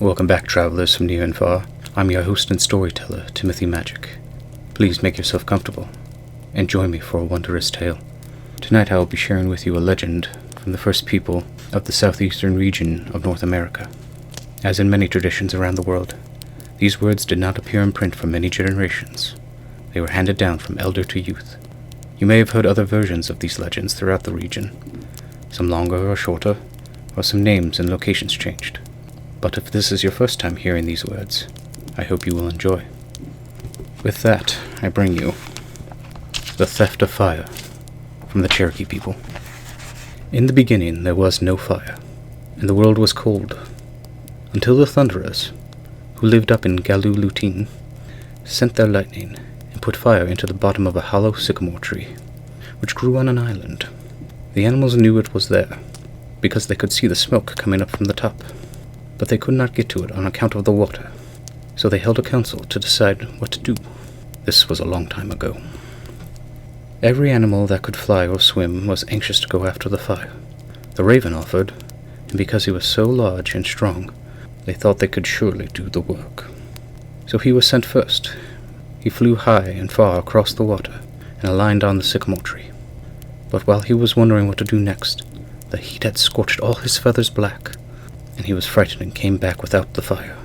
Welcome back, travelers from near and far. I'm your host and storyteller, Timothy Magic. Please make yourself comfortable and join me for a wondrous tale. Tonight I will be sharing with you a legend from the first people of the southeastern region of North America. As in many traditions around the world, these words did not appear in print for many generations. They were handed down from elder to youth. You may have heard other versions of these legends throughout the region, some longer or shorter, or some names and locations changed. But if this is your first time hearing these words, I hope you will enjoy. With that, I bring you The Theft of Fire from the Cherokee people. In the beginning there was no fire, and the world was cold, until the Thunderers, who lived up in Galulutin, sent their lightning and put fire into the bottom of a hollow sycamore tree, which grew on an island. The animals knew it was there, because they could see the smoke coming up from the top, but they could not get to it on account of the water, so they held a council to decide what to do. This was a long time ago. Every animal that could fly or swim was anxious to go after the fire. The raven offered, and because he was so large and strong, they thought they could surely do the work. So he was sent first. He flew high and far across the water and alighted on the sycamore tree. But while he was wondering what to do next, the heat had scorched all his feathers black, and he was frightened and came back without the fire.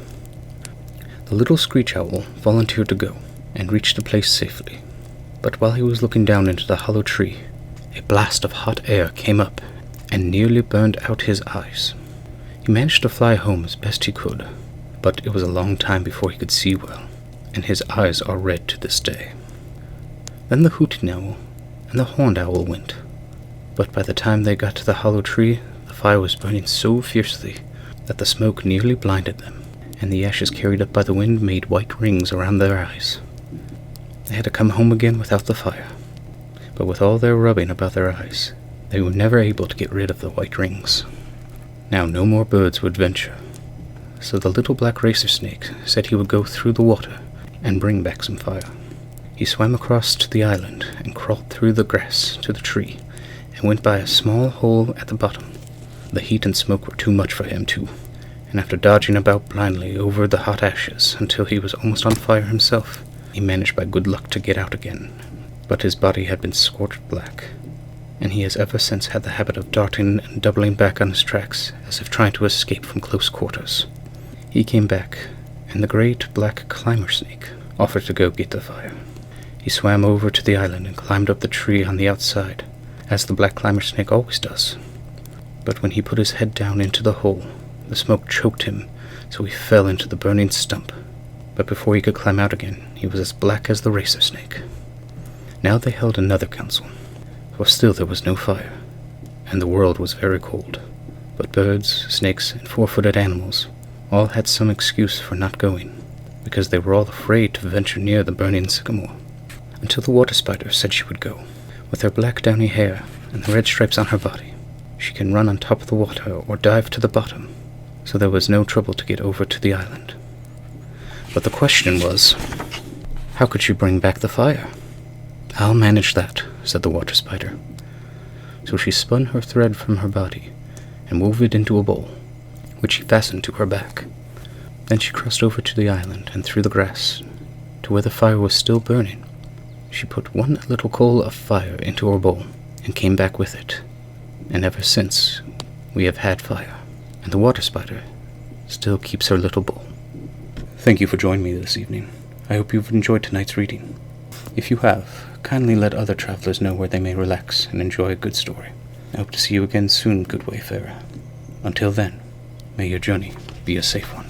The little screech owl volunteered to go and reach the place safely. But while he was looking down into the hollow tree, a blast of hot air came up and nearly burned out his eyes. He managed to fly home as best he could, but it was a long time before he could see well, and his eyes are red to this day. Then the hooting owl and the horned owl went, but by the time they got to the hollow tree, the fire was burning so fiercely that the smoke nearly blinded them, and the ashes carried up by the wind made white rings around their eyes. They had to come home again without the fire, but with all their rubbing about their eyes, they were never able to get rid of the white rings. Now no more birds would venture, so the little black racer snake said he would go through the water and bring back some fire. He swam across to the island and crawled through the grass to the tree and went by a small hole at the bottom. The heat and smoke were too much for him too, and after dodging about blindly over the hot ashes until he was almost on fire himself, he managed by good luck to get out again. But his body had been scorched black, and he has ever since had the habit of darting and doubling back on his tracks as if trying to escape from close quarters. He came back, and the great black climber snake offered to go get the fire. He swam over to the island and climbed up the tree on the outside, as the black climber snake always does. But when he put his head down into the hole, the smoke choked him, so he fell into the burning stump. But before he could climb out again, he was as black as the racer snake. Now they held another council, for still there was no fire, and the world was very cold. But birds, snakes, and four-footed animals all had some excuse for not going, because they were all afraid to venture near the burning sycamore, until the water spider said she would go. With her black downy hair and the red stripes on her body, she can run on top of the water or dive to the bottom, so there was no trouble to get over to the island. But the question was, how could she bring back the fire? "I'll manage that," said the water spider. So she spun her thread from her body and wove it into a bowl, which she fastened to her back. Then she crossed over to the island and through the grass to where the fire was still burning. She put one little coal of fire into her bowl and came back with it. And ever since, we have had fire, and the water spider still keeps her little bowl. Thank you for joining me this evening. I hope you've enjoyed tonight's reading. If you have, kindly let other travelers know where they may relax and enjoy a good story. I hope to see you again soon, good wayfarer. Until then, may your journey be a safe one.